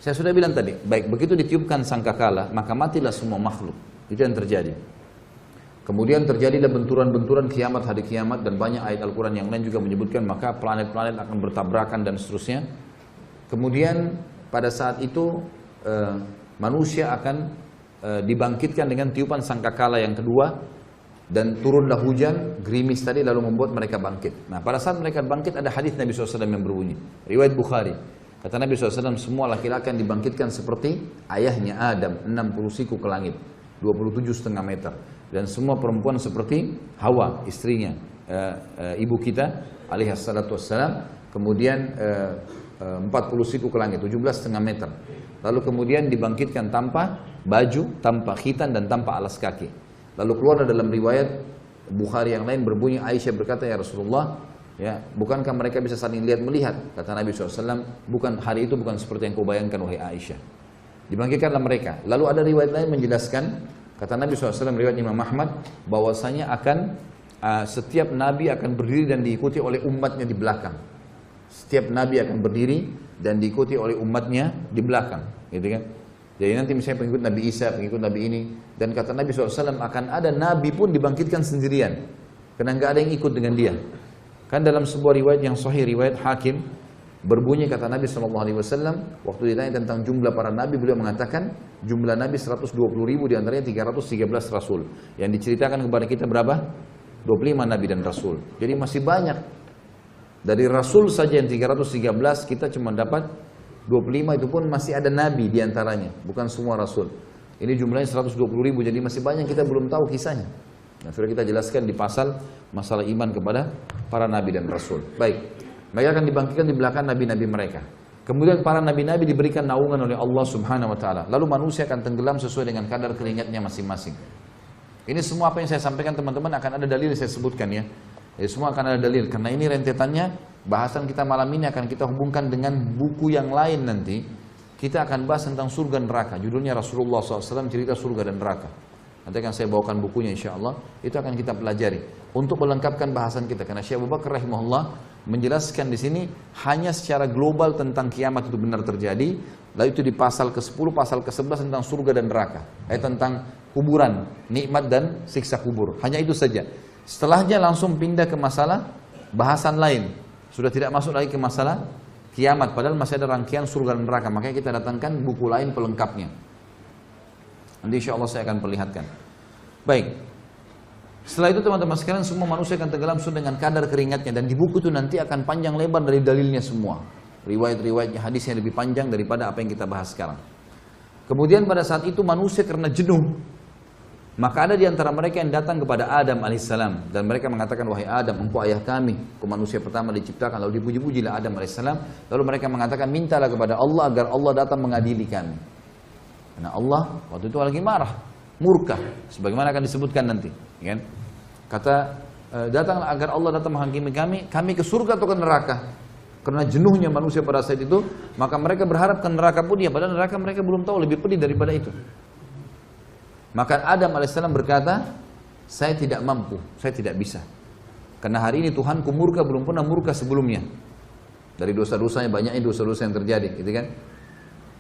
Saya sudah bilang tadi, baik begitu ditiupkan sangkakala, maka matilah semua makhluk. Itu yang terjadi. Kemudian terjadilah benturan-benturan kiamat, hari kiamat, dan banyak ayat Al-Quran yang lain juga menyebutkan maka planet-planet akan bertabrakan dan seterusnya. Kemudian pada saat itu manusia akan dibangkitkan dengan tiupan sangkakala yang kedua, dan turunlah hujan, gerimis tadi lalu membuat mereka bangkit. Nah pada saat mereka bangkit ada hadis Nabi SAW yang berbunyi, riwayat Bukhari. Kata Nabi SAW, semua laki-laki yang dibangkitkan seperti ayahnya Adam, 60 siku ke langit, 27,5 meter. Dan semua perempuan seperti Hawa, istrinya, ibu kita, alaihissalatu wassalam. Kemudian 40 siku ke langit, 17,5 meter. Lalu kemudian dibangkitkan tanpa baju, tanpa khitan, dan tanpa alas kaki. Lalu keluar dalam riwayat Bukhari yang lain berbunyi, Aisyah berkata, ya Rasulullah, ya, bukankah mereka bisa saling lihat melihat? Kata Nabi SAW, bukan, hari itu bukan seperti yang kau bayangkan wahai Aisyah. Dibangkitkanlah mereka. Lalu ada riwayat lain menjelaskan, kata Nabi SAW, riwayat Imam Ahmad, bahwasanya akan setiap Nabi akan berdiri dan diikuti oleh umatnya di belakang. Setiap Nabi akan berdiri dan diikuti oleh umatnya di belakang, gitu kan? Jadi nanti misalnya pengikut Nabi Isa, pengikut Nabi ini, dan kata Nabi SAW akan ada Nabi pun dibangkitkan sendirian, karena nggak ada yang ikut dengan dia. Kan dalam sebuah riwayat yang sahih, riwayat Hakim, berbunyi kata Nabi SAW, waktu ditanya tentang jumlah para Nabi, beliau mengatakan jumlah Nabi 120.000, diantaranya 313 Rasul. Yang diceritakan kepada kita berapa? 25 Nabi dan Rasul. Jadi masih banyak. Dari Rasul saja yang 313, kita cuma dapat 25, itu pun masih ada Nabi diantaranya, bukan semua Rasul. Ini jumlahnya 120.000, jadi masih banyak kita belum tahu kisahnya. Nah, sudah kita jelaskan di pasal masalah iman kepada para Nabi dan Rasul. Baik, mereka akan dibangkitkan di belakang Nabi-Nabi mereka. Kemudian para Nabi-Nabi diberikan naungan oleh Allah Subhanahu Wa Taala. Lalu manusia akan tenggelam sesuai dengan kadar keringatnya masing-masing. Ini semua apa yang saya sampaikan teman-teman akan ada dalil yang saya sebutkan ya. Jadi semua akan ada dalil, karena ini rentetannya bahasan kita malam ini akan kita hubungkan dengan buku yang lain nanti. Kita akan bahas tentang surga dan neraka. Judulnya Rasulullah SAW cerita surga dan neraka. Nanti akan saya bawakan bukunya insya Allah. Itu akan kita pelajari untuk melengkapkan bahasan kita. Karena Syekh Abu Bakar rahimahullah menjelaskan di sini hanya secara global tentang kiamat itu benar terjadi. Lalu itu di pasal ke-10, pasal ke-11 tentang surga dan neraka. Tentang kuburan, nikmat dan siksa kubur. Hanya itu saja. Setelahnya langsung pindah ke masalah bahasan lain. Sudah tidak masuk lagi ke masalah kiamat. Padahal masih ada rangkaian surga dan neraka. Makanya kita datangkan buku lain pelengkapnya. Nanti insya Allah saya akan perlihatkan. Baik. Setelah itu teman-teman sekalian, semua manusia akan tenggelam dengan kadar keringatnya. Dan di buku itu nanti akan panjang lebar dari dalilnya semua. Riwayat-riwayatnya, hadisnya lebih panjang daripada apa yang kita bahas sekarang. Kemudian pada saat itu manusia karena jenuh, maka ada di antara mereka yang datang kepada Adam alaihissalam, dan mereka mengatakan, wahai Adam, engkau ayah kami, engkau manusia pertama diciptakan. Lalu dipuji-pujilah Adam alaihissalam. Lalu mereka mengatakan, mintalah kepada Allah agar Allah datang mengadili kami. Karena Allah waktu itu lagi marah, murka, sebagaimana akan disebutkan nanti. Kan? Kata, datanglah agar Allah datang menghakimi kami ke surga atau ke neraka. Karena jenuhnya manusia pada saat itu, maka mereka berharap ke neraka pun ya, padahal neraka mereka belum tahu, lebih pedih daripada itu. Maka Adam alaihissalam berkata, saya tidak mampu, saya tidak bisa. Karena hari ini Tuhanku murka, belum pernah murka sebelumnya. Dari dosa-dosanya, banyaknya dosa-dosa yang terjadi, gitu kan?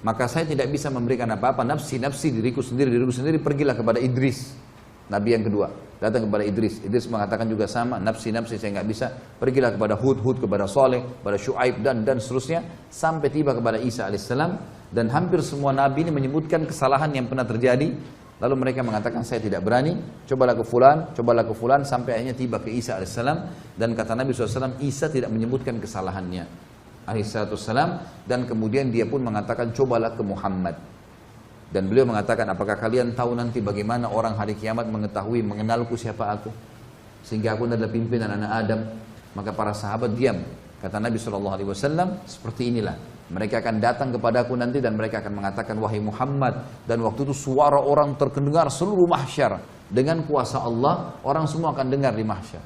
Maka saya tidak bisa memberikan apa-apa, nafsi, diriku sendiri, pergilah kepada Idris, Nabi yang kedua. Datang kepada Idris. Idris mengatakan juga sama, nafsi, saya nggak bisa. Pergilah kepada Hud, kepada Saleh, kepada Syuaib, dan seterusnya. Sampai tiba kepada Isa alaihissalam. Dan hampir semua Nabi ini menyebutkan kesalahan yang pernah terjadi. Lalu mereka mengatakan, saya tidak berani, cobalah ke fulan, sampai akhirnya tiba ke Isa alaihissalam. Dan kata Nabi SAW, Isa tidak menyebutkan kesalahannya alaihissalam. Dan kemudian dia pun mengatakan, cobalah ke Muhammad. Dan beliau mengatakan, apakah kalian tahu nanti bagaimana orang hari kiamat mengetahui, mengenalku siapa aku? Sehingga aku adalah pimpinan anak Adam. Maka para sahabat diam. Kata Nabi SAW, seperti inilah. Mereka akan datang kepadaku nanti dan mereka akan mengatakan, wahai Muhammad. Dan waktu itu suara orang terdengar seluruh mahsyar. Dengan kuasa Allah, orang semua akan dengar di mahsyar.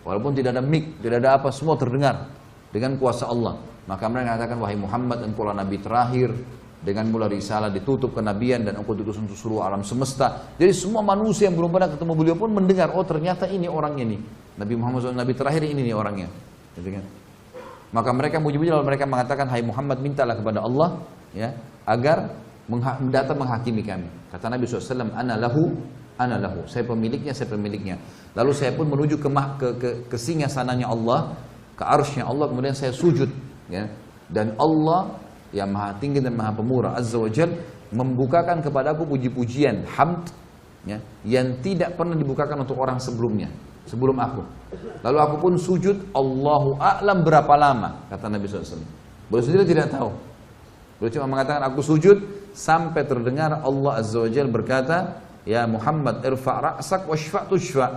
Walaupun tidak ada mic, tidak ada apa, semua terdengar. Dengan kuasa Allah. Maka mereka mengatakan, wahai Muhammad, engkau Nabi terakhir. Dengan mula risalah ditutup kenabian dan engkau diutus untuk seluruh alam semesta. Jadi semua manusia yang belum pernah ketemu beliau pun mendengar, oh ternyata ini orangnya nih. Nabi Muhammad SAW, Nabi terakhir ini nih orangnya. Gitu kan? Maka mereka muji-muji, lalu mereka mengatakan, hai Muhammad, mintalah kepada Allah ya, agar datang menghakimi kami. Kata Nabi SAW, ana lahu, saya pemiliknya, saya pemiliknya. Lalu saya pun menuju ke singgasananya Allah, ke arsy-Nya Allah, kemudian saya sujud, ya. Dan Allah yang maha tinggi dan maha pemurah Azza wa Jal membukakan kepadaku puji-pujian, hamd, ya, yang tidak pernah dibukakan untuk orang sebelumnya, sebelum aku. Lalu aku pun sujud, Allahu a'lam berapa lama, kata Nabi SAW. Beliau sendiri tidak tahu. Beliau cuma mengatakan aku sujud sampai terdengar Allah Azza wa Jalla berkata, ya Muhammad irfa' ra'sak washfa' tushfa'.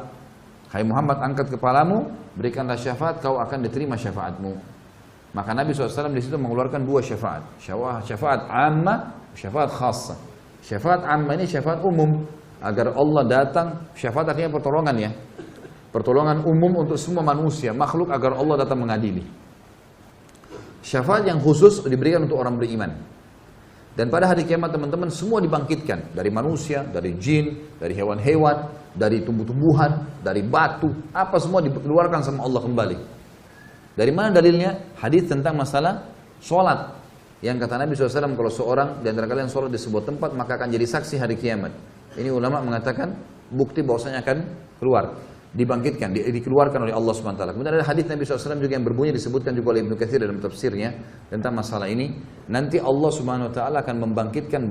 Hai Muhammad, angkat kepalamu, berikanlah syafaat, kau akan diterima syafaatmu. Maka Nabi SAW di situ mengeluarkan dua syafaat. Syafaat ammah, syafaat khassa. Syafaat ammah ini syafaat umum, agar Allah datang. Syafaat artinya pertolongan, ya. Pertolongan umum untuk semua manusia, makhluk, agar Allah datang mengadili. Syafaat yang khusus diberikan untuk orang beriman. Dan pada hari kiamat teman-teman semua dibangkitkan. Dari manusia, dari jin, dari hewan-hewan, dari tumbuh-tumbuhan, dari batu. Apa semua dikeluarkan sama Allah kembali. Dari mana dalilnya? Hadis tentang masalah sholat. Yang kata Nabi SAW, kalau seorang di antara kalian sholat di sebuah tempat, maka akan jadi saksi hari kiamat. Ini ulama mengatakan bukti bahwasanya akan keluar. Dibangkitkan, dikeluarkan oleh Allah SWT. Kemudian ada hadis Nabi SAW juga yang berbunyi, disebutkan juga oleh Ibnu Katsir dalam tafsirnya tentang masalah ini. Nanti Allah SWT akan membangkitkan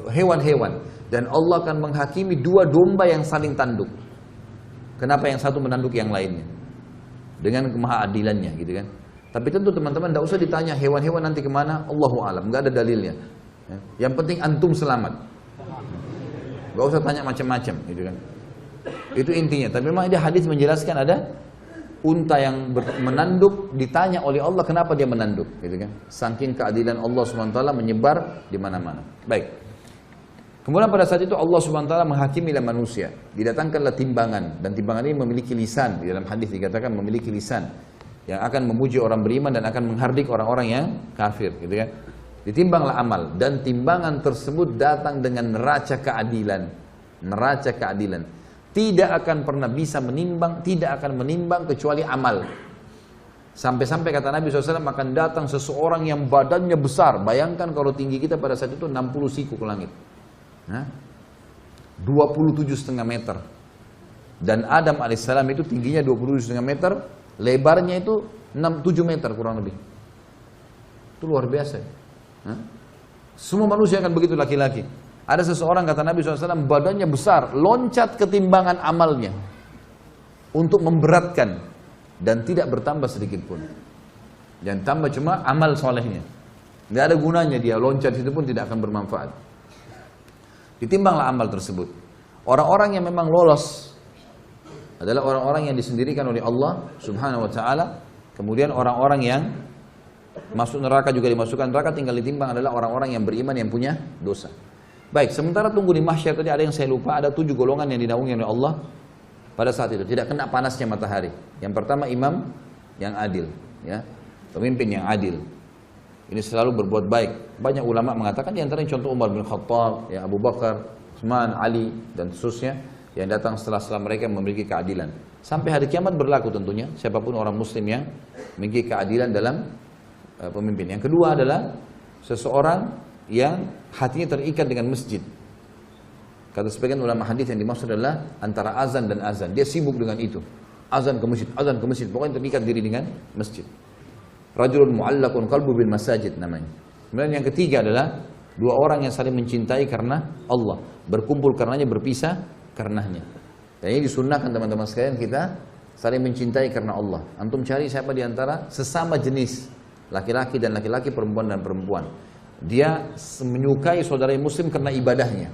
hewan-hewan dan Allah akan menghakimi dua domba yang saling tanduk. Kenapa yang satu menanduk yang lainnya? Dengan kemahaadilannya, gitu kan? Tapi tentu teman-teman tidak usah ditanya hewan-hewan nanti kemana, Allahu a'lam, nggak ada dalilnya. Yang penting antum selamat. Nggak usah tanya macam-macam, gitu kan? Itu intinya. Tapi memang ada hadis menjelaskan ada unta yang menanduk, ditanya oleh Allah kenapa dia menanduk, gitu kan? Saking keadilan Allah SWT menyebar di mana-mana. Baik. Kemudian pada saat itu Allah SWT menghakimilah manusia. Didatangkanlah timbangan, dan timbangan ini memiliki lisan. Di dalam hadis dikatakan memiliki lisan yang akan memuji orang beriman dan akan menghardik orang-orang yang kafir, gitu kan? Ditimbanglah amal, dan timbangan tersebut datang dengan neraca keadilan. Neraca keadilan. Tidak akan pernah bisa menimbang, tidak akan menimbang kecuali amal. Sampai-sampai kata Nabi SAW akan datang seseorang yang badannya besar. Bayangkan kalau tinggi kita pada saat itu 60 siku ke langit. 27,5 meter. Dan Adam alaihissalam itu tingginya 27,5 meter, lebarnya itu 7 meter kurang lebih. Itu luar biasa. Semua manusia akan begitu, laki-laki. Ada seseorang kata Nabi SAW badannya besar, loncat ketimbangan amalnya untuk memberatkan dan tidak bertambah sedikit pun. Dan tambah cuma amal solehnya. Nggak ada gunanya dia loncat itu pun tidak akan bermanfaat. Ditimbanglah amal tersebut. Orang-orang yang memang lolos adalah orang-orang yang disendirikan oleh Allah Subhanahu Wa Taala. Kemudian orang-orang yang masuk neraka juga dimasukkan neraka, tinggal ditimbang adalah orang-orang yang beriman yang punya dosa. Baik, sementara tunggu di mahsyar tadi ada yang saya lupa, ada 7 golongan yang dinaungi oleh Allah pada saat itu, tidak kena panasnya matahari. Yang pertama imam yang adil, ya, pemimpin yang adil. Ini selalu berbuat baik. Banyak ulama mengatakan di antaranya contoh Umar bin Khattab, ya, Abu Bakar, Utsman, Ali dan seterusnya yang datang setelah mereka memiliki keadilan. Sampai hari kiamat berlaku tentunya siapapun orang muslim yang memiliki keadilan dalam pemimpin. Yang kedua adalah seseorang yang hatinya terikat dengan masjid. Kata sebagian ulama hadis yang dimaksud adalah antara azan dan azan. Dia sibuk dengan itu. Azan ke masjid, pokoknya terikat diri dengan masjid. Rajulun mu'allaqun qalbu bil masajid namanya. Kemudian yang ketiga adalah dua orang yang saling mencintai karena Allah, berkumpul karenanya, berpisah karenanya. Dan ini disunnahkan teman-teman sekalian, kita saling mencintai karena Allah. Antum cari siapa di antara sesama jenis, laki-laki dan laki-laki, perempuan dan perempuan. Dia menyukai saudara muslim karena ibadahnya,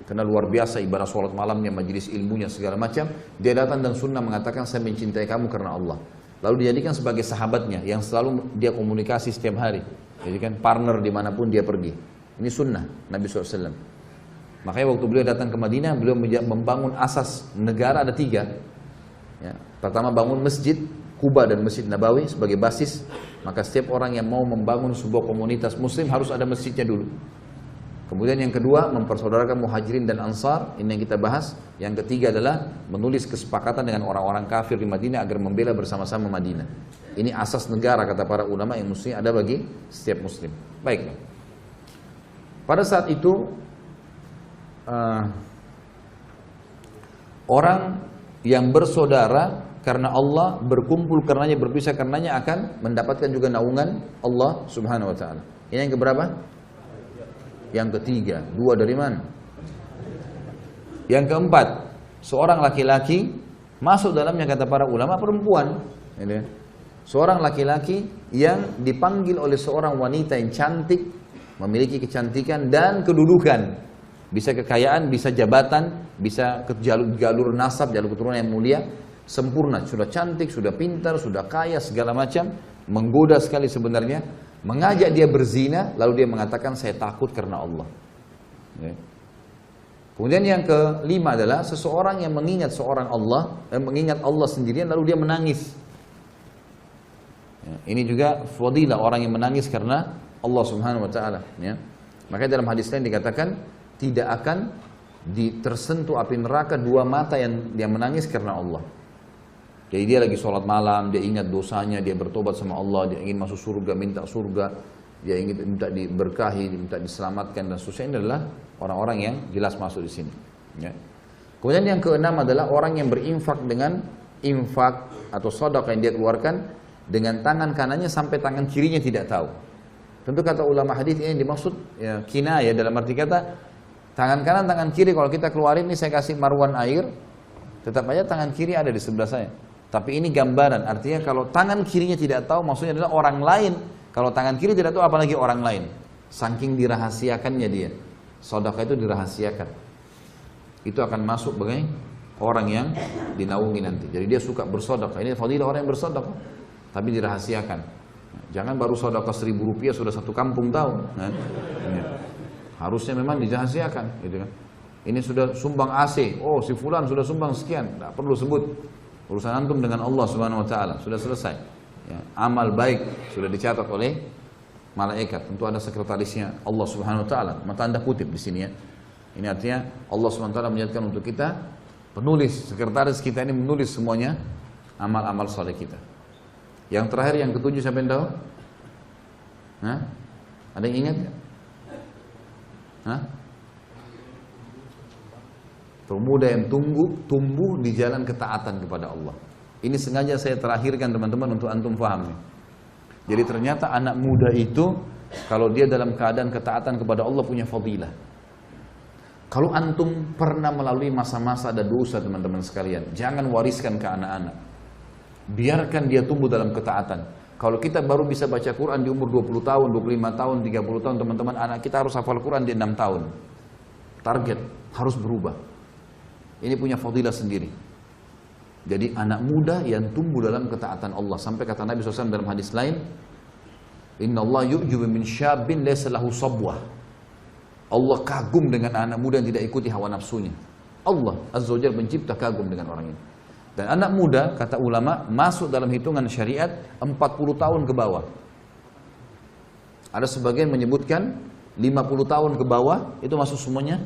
karena luar biasa ibadah sholat malamnya, majelis ilmunya, segala macam. Dia datang dan sunnah mengatakan saya mencintai kamu karena Allah. Lalu dijadikan sebagai sahabatnya yang selalu dia komunikasi setiap hari, jadikan partner dimanapun dia pergi. Ini sunnah Nabi SAW. Makanya waktu beliau datang ke Madinah, beliau membangun asas negara ada 3. Ya, pertama bangun masjid Kuba dan Masjid Nabawi sebagai basis. Maka setiap orang yang mau membangun sebuah komunitas muslim harus ada masjidnya dulu. Kemudian yang kedua, mempersaudarakan muhajirin dan ansar, ini yang kita bahas. Yang ketiga adalah menulis kesepakatan dengan orang-orang kafir di Madinah agar membela bersama-sama Madinah. Ini asas negara kata para ulama yang mesti ada bagi setiap muslim. Baik. Pada saat itu orang yang bersaudara karena Allah, berkumpul karenanya, berpisah karenanya akan mendapatkan juga naungan Allah Subhanahu wa taala. Ini yang keberapa? Yang ketiga. Dua dari mana? Yang keempat, seorang laki-laki masuk dalamnya kata para ulama perempuan. Seorang laki-laki yang dipanggil oleh seorang wanita yang cantik, memiliki kecantikan dan kedudukan. Bisa kekayaan, bisa jabatan, bisa ke jalur nasab, jalur keturunan yang mulia, sempurna, sudah cantik, sudah pintar, sudah kaya, segala macam, menggoda sekali sebenarnya, mengajak dia berzina, lalu dia mengatakan saya takut karena Allah. Kemudian yang kelima adalah seseorang yang mengingat mengingat Allah sendirian lalu dia menangis. Ini juga fadilah orang yang menangis karena Allah Subhanahu wa taala, ya. Makanya dalam hadis lain dikatakan tidak akan tersentuh api neraka dua mata yang menangis karena Allah. Jadi dia lagi sholat malam, dia ingat dosanya, dia bertobat sama Allah, dia ingin masuk surga, minta surga, dia ingin minta diberkahi, minta diselamatkan dan seterusnya. Ini adalah orang-orang yang jelas masuk di sini. Ya. Kemudian yang keenam adalah orang yang berinfak dengan infak atau sedekah yang dia keluarkan dengan tangan kanannya sampai tangan kirinya tidak tahu. Tentu kata ulama hadis ini dimaksud ya, kinayah dalam arti kata tangan kanan, tangan kiri kalau kita keluarin ini saya kasih marwan air, tetap aja tangan kiri ada di sebelah saya. Tapi ini gambaran, artinya kalau tangan kirinya tidak tahu maksudnya adalah orang lain. Kalau tangan kiri tidak tahu apalagi orang lain. Saking dirahasiakannya dia. Sedekah itu dirahasiakan. Itu akan masuk sebagai orang yang dinaungi nanti. Jadi dia suka bersedekah. Ini fadilah orang yang bersedekah. Tapi dirahasiakan. Jangan baru sedekah 1.000 rupiah sudah satu kampung tahu. Nah, harusnya memang dirahasiakan, gitu kan. Ini sudah sumbang AC, oh si fulan sudah sumbang sekian, tidak perlu sebut. Urusan antum dengan Allah Subhanahu wa taala sudah selesai. Ya, amal baik sudah dicatat oleh malaikat. Tentu ada sekretarisnya Allah Subhanahu wa taala. Maka Anda kutip di sini ya. Ini artinya Allah Subhanahu wa taala menjadikan untuk kita penulis, sekretaris kita ini menulis semuanya amal-amal saleh kita. Yang terakhir yang ketujuh siapa yang tahu? Hah? Ada yang ingat? Hah? Pemuda yang tumbuh di jalan ketaatan kepada Allah. Ini sengaja saya terakhirkan teman-teman untuk antum paham. Jadi ternyata anak muda itu kalau dia dalam keadaan ketaatan kepada Allah punya fadilah. Kalau antum pernah melalui masa-masa ada dosa teman-teman sekalian, jangan wariskan ke anak-anak. Biarkan dia tumbuh dalam ketaatan. Kalau kita baru bisa baca Quran di umur 20 tahun, 25 tahun, 30 tahun, teman-teman, anak kita harus hafal Quran di 6 tahun. Target harus berubah. Ini punya fadilah sendiri. Jadi anak muda yang tumbuh dalam ketaatan Allah. Sampai kata Nabi SAW dalam hadis lain, Inna Allah yu'jubu min syabin laysa lahu sabwah. Allah kagum dengan anak muda yang tidak ikuti hawa nafsunya. Allah Azza wa Jalla mencipta kagum dengan orang ini. Dan anak muda, kata ulama, masuk dalam hitungan syariat 40 tahun ke bawah. Ada sebagian menyebutkan 50 tahun ke bawah, itu masuk semuanya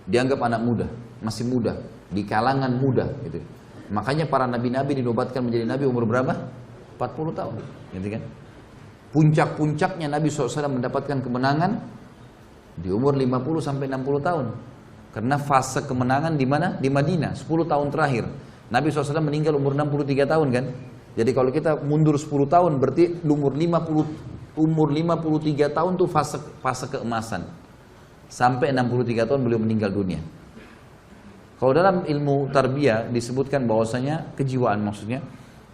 dianggap anak muda, masih muda, di kalangan muda gitu. Makanya para nabi-nabi dinobatkan menjadi nabi umur berapa? 40 tahun, gitu kan? Puncak-puncaknya Nabi SAW mendapatkan kemenangan di umur 50 sampai 60 tahun. Karena fase kemenangan di mana? Di Madinah, 10 tahun terakhir. Nabi SAW meninggal umur 63 tahun kan? Jadi kalau kita mundur 10 tahun berarti umur 53 tahun tuh fase keemasan. Sampai 63 tahun beliau meninggal dunia. Kalau dalam ilmu tarbiyah disebutkan bahwasanya kejiwaan maksudnya,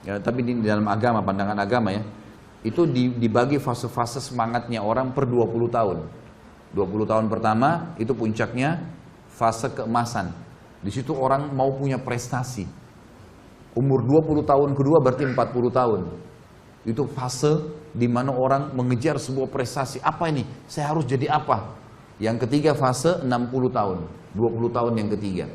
ya, tapi di dalam agama, pandangan agama ya, itu dibagi fase-fase semangatnya orang per 20 tahun. 20 tahun pertama itu puncaknya fase keemasan. Di situ orang mau punya prestasi. Umur 20 tahun kedua berarti 40 tahun. Itu fase di mana orang mengejar sebuah prestasi. Apa ini? Saya harus jadi apa? Yang ketiga fase 60 tahun. 20 tahun yang ketiga.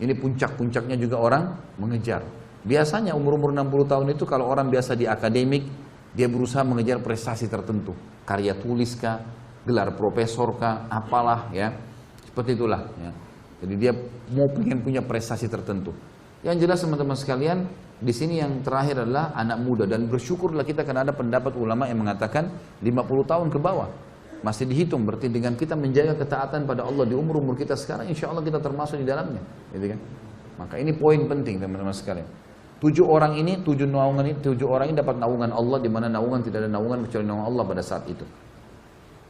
Ini puncak-puncaknya juga orang mengejar. Biasanya umur-umur 60 tahun itu kalau orang biasa di akademik, dia berusaha mengejar prestasi tertentu. Karya tulis kah, gelar profesor kah, apalah ya. Seperti itulah ya. Jadi dia mau pengen punya prestasi tertentu. Yang jelas teman-teman sekalian, di sini yang terakhir adalah anak muda. Dan bersyukurlah kita karena ada pendapat ulama yang mengatakan 50 tahun ke bawah. masih dihitung. Berarti dengan kita menjaga ketaatan pada Allah di umur-umur kita sekarang, insya Allah kita termasuk di dalamnya, gitu kan? Maka ini poin penting teman-teman sekalian. 7 orang ini dapat naungan Allah, di mana naungan tidak ada naungan kecuali naungan Allah pada saat itu.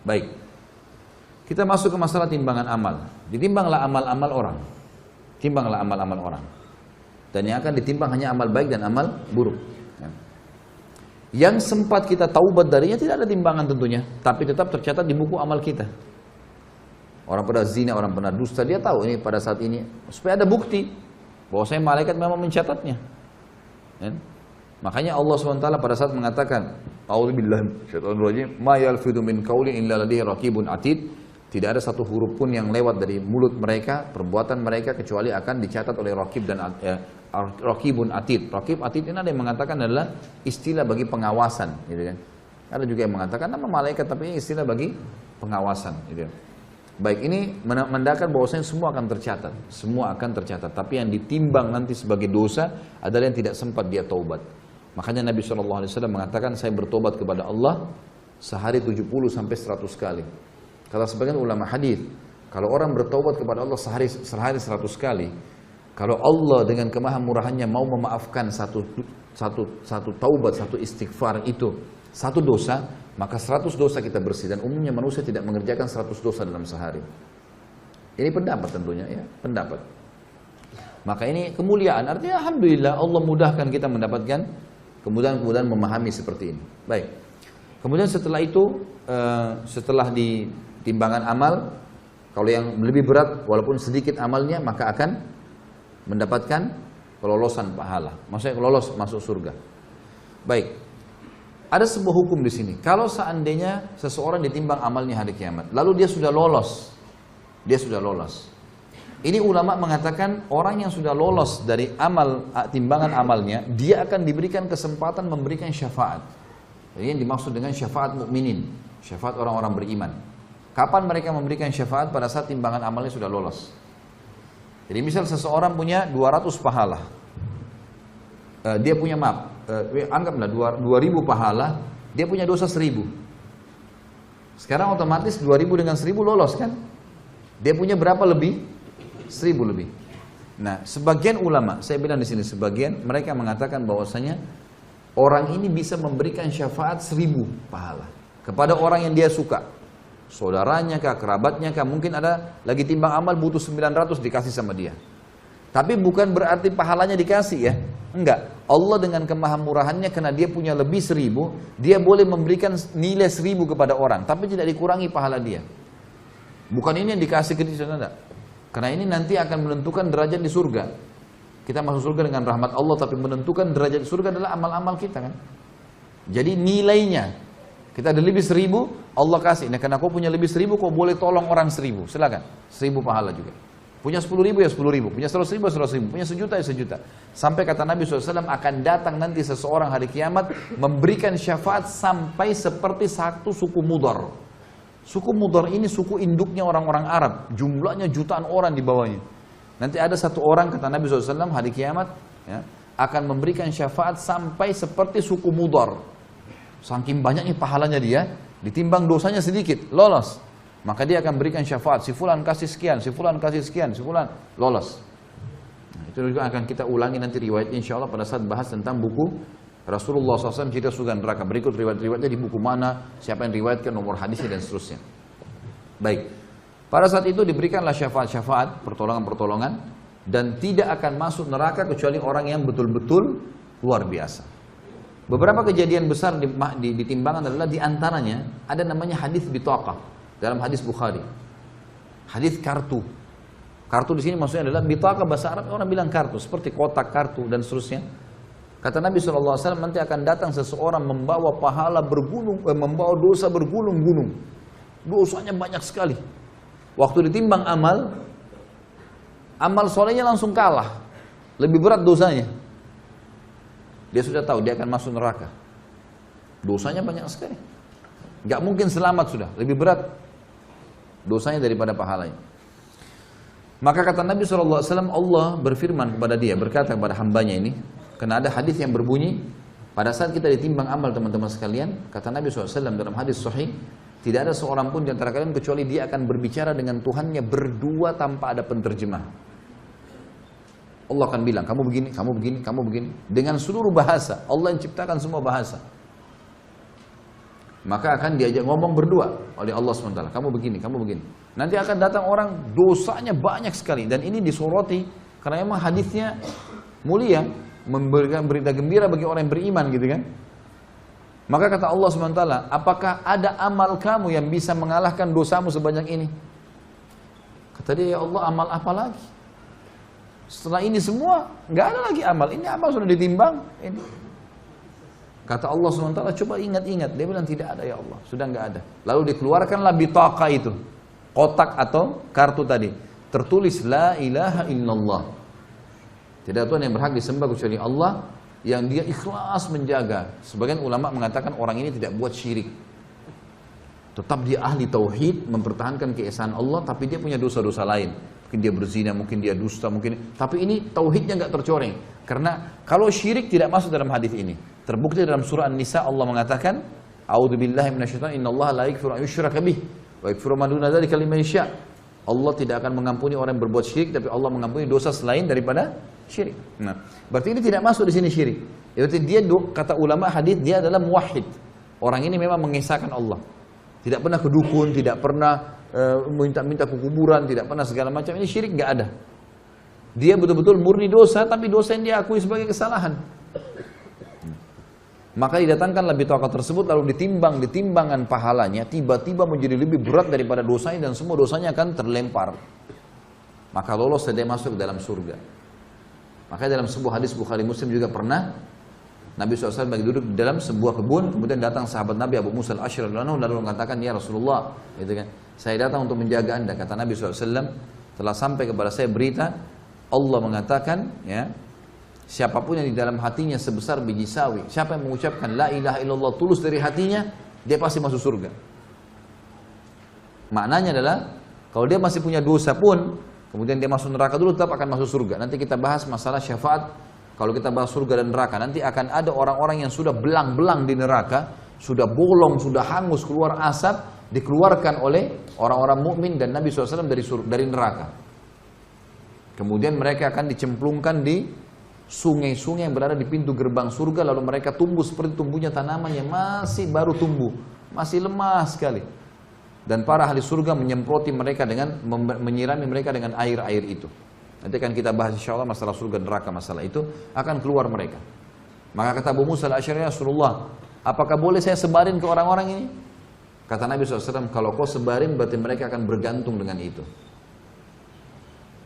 Baik, kita masuk ke masalah timbangan amal. Ditimbanglah amal-amal orang, timbanglah amal-amal orang, dan yang akan ditimbang hanya amal baik dan amal buruk. Yang sempat kita taubat darinya tidak ada timbangan tentunya, tapi tetap tercatat di buku amal kita. Orang pernah zina, orang pernah dusta, dia tahu ini pada saat ini, supaya ada bukti bahwa saya malaikat memang mencatatnya. Makanya Allah SWT pada saat mengatakan, A'udzubillahi minasyaitonirrajim, ma yalfidhu min qaulin illa ladaihi raqibun atid. Tidak ada satu huruf pun yang lewat dari mulut mereka, perbuatan mereka, kecuali akan dicatat oleh raqib dan raqibun atid. Raqib atid ini ada yang mengatakan adalah istilah bagi pengawasan, gitu kan. Ada juga yang mengatakan nama malaikat, tapi ini istilah bagi pengawasan, gitu. Baik, ini menandakan bahwasanya semua akan tercatat, semua akan tercatat. Tapi yang ditimbang nanti sebagai dosa adalah yang tidak sempat dia taubat. Makanya Nabi SAW mengatakan, saya bertobat kepada Allah sehari 70 sampai 100 kali. Kata sebagian ulama hadis, kalau orang bertobat kepada Allah sehari 100 kali, kalau Allah dengan kemahamurahannya mau memaafkan satu taubat, satu istighfar itu, satu dosa, maka 100 dosa kita bersih. Dan umumnya manusia tidak mengerjakan 100 dosa dalam sehari. Ini pendapat tentunya, ya, pendapat. Maka ini kemuliaan, artinya alhamdulillah Allah mudahkan kita mendapatkan kemudahan memahami seperti ini. Baik. Kemudian setelah itu, setelah di timbangan amal, kalau yang lebih berat walaupun sedikit amalnya, maka akan mendapatkan kelolosan pahala. Maksudnya lolos masuk surga. Baik. Ada sebuah hukum di sini. Kalau seandainya seseorang ditimbang amalnya hari kiamat, lalu dia sudah lolos. Ini ulama mengatakan orang yang sudah lolos dari timbangan amalnya, dia akan diberikan kesempatan memberikan syafaat. Jadi yang dimaksud dengan syafaat mukminin, syafaat orang-orang beriman. Kapan mereka memberikan syafaat? Pada saat timbangan amalnya sudah lolos. Jadi misal seseorang punya 200 pahala, dia punya anggaplah 2000 pahala, dia punya dosa 1000. Sekarang otomatis 2000 dengan 1000 lolos kan? Dia punya berapa lebih? 1000 lebih. Nah, sebagian ulama, saya bilang di sini sebagian, mereka mengatakan bahwasanya orang ini bisa memberikan syafaat 1000 pahala kepada orang yang dia suka. Saudaranya kah, kerabatnya kah, mungkin ada lagi timbang amal butuh 900 dikasih sama dia. Tapi bukan berarti pahalanya dikasih ya. Enggak. Allah dengan kemahamurahannya karena dia punya lebih 1000, dia boleh memberikan nilai 1000 kepada orang, tapi tidak dikurangi pahala dia. Bukan ini yang dikasih ke dia, enggak. Karena ini nanti akan menentukan derajat di surga. Kita masuk surga dengan rahmat Allah, tapi menentukan derajat di surga adalah amal-amal kita kan. Jadi nilainya, kita ada lebih 1000, Allah kasih. Nah, karena kau punya lebih 1000, kau boleh tolong orang 1000. Silakan, 1000 pahala juga. Punya 10.000 ya 10.000, punya 100.000 ya 100.000, punya 1.000.000 ya 1.000.000. Sampai kata Nabi SAW akan datang nanti seseorang hari kiamat memberikan syafaat sampai seperti satu suku Mudar. Suku Mudar ini suku induknya orang-orang Arab, jumlahnya jutaan orang di bawahnya. Nanti ada satu orang kata Nabi SAW hari kiamat ya, akan memberikan syafaat sampai seperti suku Mudar. Saking banyaknya pahalanya dia, ditimbang dosanya sedikit, lolos. Maka dia akan berikan syafaat, si fulan kasih sekian, si fulan kasih sekian, si fulan lolos. Nah, itu juga akan kita ulangi nanti riwayatnya insya Allah pada saat bahas tentang buku Rasulullah SAW cerita surga neraka. Berikut riwayat-riwayatnya di buku mana, siapa yang riwayatkan, nomor hadisnya dan seterusnya. Baik, pada saat itu diberikanlah syafaat-syafaat, pertolongan-pertolongan, dan tidak akan masuk neraka kecuali orang yang betul-betul luar biasa. Beberapa kejadian besar di timbangan adalah diantaranya ada namanya hadis bitaqah dalam hadis Bukhari. Hadis kartu. Kartu di sini maksudnya adalah bitaqah, bahasa Arab orang bilang kartu, seperti kotak kartu dan seterusnya. Kata Nabi SAW nanti akan datang seseorang membawa pahala membawa dosa bergulung-gulung. Dosanya banyak sekali. Waktu ditimbang amal solehnya langsung kalah. Lebih berat dosanya. Dia sudah tahu dia akan masuk neraka. Dosanya banyak sekali. Gak mungkin selamat sudah. Lebih berat dosanya daripada pahalanya. Maka kata Nabi SAW, Allah berfirman kepada dia, berkata kepada hambanya ini, karena ada hadis yang berbunyi, pada saat kita ditimbang amal teman-teman sekalian, kata Nabi SAW dalam hadis sahih, Tidak ada seorang pun di antara kalian kecuali dia akan berbicara dengan Tuhannya berdua tanpa ada penterjemah. Allah akan bilang, kamu begini, kamu begini, kamu begini. Dengan seluruh bahasa. Allah yang ciptakan semua bahasa. Maka akan diajak ngomong berdua oleh Allah SWT. Kamu begini, kamu begini. Nanti akan datang orang dosanya banyak sekali. Dan ini disoroti karena memang hadisnya mulia. Memberikan berita gembira bagi orang yang beriman gitu kan. Maka kata Allah SWT, apakah ada amal kamu yang bisa mengalahkan dosamu sebanyak ini? Kata dia, ya Allah, amal apa lagi? Setelah ini semua, nggak ada lagi amal. Ini amal sudah ditimbang. Ini. Kata Allah SWT, coba ingat-ingat. Dia bilang, tidak ada ya Allah, sudah nggak ada. Lalu dikeluarkanlah bitaqah itu. Kotak atau kartu tadi. Tertulis, la ilaha illallah. Tidak ada Tuhan yang berhak disembah kecuali Allah, yang dia ikhlas menjaga. Sebagian ulama mengatakan orang ini tidak buat syirik. Tetap dia ahli tauhid, mempertahankan keesaan Allah, tapi dia punya dosa-dosa lain. Mungkin dia berzina, mungkin dia dusta, mungkin. Tapi ini tauhidnya nggak tercoreng. Karena kalau syirik tidak masuk dalam hadis ini. Terbukti dalam surah An-Nisa Allah mengatakan, A'udzubillahi minasyaitonir rajim, innallaha la yaghfiru an yushraka bih wa yaghfiru ma duna dzalika liman yasha. Allah tidak akan mengampuni orang yang berbuat syirik, tapi Allah mengampuni dosa selain daripada syirik. Nah, berarti ini tidak masuk di sini syirik. Berarti dia, kata ulama hadis, dia adalah muwahhid. Orang ini memang mengesahkan Allah. Tidak pernah ke dukun, tidak pernah minta-minta ke kuburan, tidak pernah segala macam. Ini syirik nggak ada. Dia betul-betul murni dosa, tapi dosa yang dia akui sebagai kesalahan. Maka didatangkanlah bitaqah tersebut, lalu ditimbang, ditimbangan pahalanya, tiba-tiba menjadi lebih berat daripada dosanya, dan semua dosanya akan terlempar. Maka lolos dia masuk dalam surga. Maka dalam sebuah hadis Bukhari Muslim juga pernah Nabi SAW bagi duduk di dalam sebuah kebun, kemudian datang sahabat Nabi Abu Musa al-Asy'ari lalu mengatakan, ya Rasulullah, gitu kan, saya datang untuk menjaga anda. Kata Nabi SAW, telah sampai kepada saya berita, Allah mengatakan, ya, siapapun yang di dalam hatinya sebesar biji sawi, siapa yang mengucapkan la ilaha illallah tulus dari hatinya, dia pasti masuk surga. Maknanya adalah, kalau dia masih punya dosa pun, kemudian dia masuk neraka dulu, tetap akan masuk surga. Nanti kita bahas masalah syafaat. Kalau kita bahas surga dan neraka, nanti akan ada orang-orang yang sudah belang-belang di neraka, sudah bolong, sudah hangus, keluar asap, dikeluarkan oleh orang-orang mukmin dan Nabi SAW dari neraka. Kemudian mereka akan dicemplungkan di sungai-sungai yang berada di pintu gerbang surga, lalu mereka tumbuh seperti tumbuhnya tanaman yang masih baru tumbuh, masih lemah sekali. Dan para ahli surga menyemproti mereka dengan menyirami mereka dengan air-air itu. Nanti akan kita bahas insyaallah masalah surga neraka, masalah itu akan keluar mereka. Maka kata Abu Musa al-Asy'ari, Rasulullah, apakah boleh saya sebarin ke orang-orang ini? Kata Nabi SAW, kalau kau sebarin berarti mereka akan bergantung dengan itu.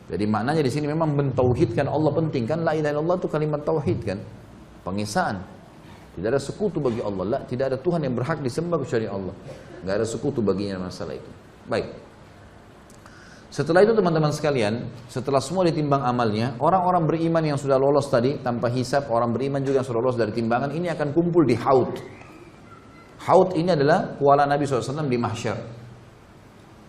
Jadi maknanya di sini memang mentauhidkan Allah penting kan, la ilaha illallah itu kalimat tauhid kan, pengesaan. Tidak ada sekutu bagi Allah, tidak ada Tuhan yang berhak disembah kecuali Allah. Enggak ada sekutu baginya masalah itu. Baik. Setelah itu teman-teman sekalian, setelah semua ditimbang amalnya, orang-orang beriman yang sudah lolos tadi tanpa hisab, orang beriman juga yang sudah lolos dari timbangan ini akan kumpul di Haud. Haud ini adalah kuala Nabi SAW di mahsyar.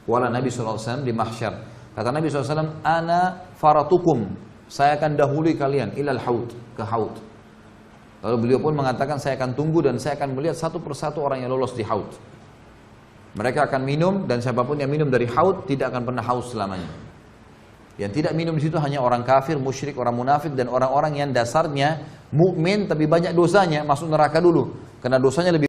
Kuala Nabi SAW di mahsyar. Kata Nabi SAW, ana faratukum, saya akan dahului kalian ilal Haud, ke Haud. Lalu beliau pun mengatakan, saya akan tunggu dan saya akan melihat satu persatu orang yang lolos di Haud. Mereka akan minum dan siapapun yang minum dari haud tidak akan pernah haus selamanya. Yang tidak minum di situ hanya orang kafir, musyrik, orang munafik dan orang-orang yang dasarnya mukmin tapi banyak dosanya, masuk neraka dulu karena dosanya lebih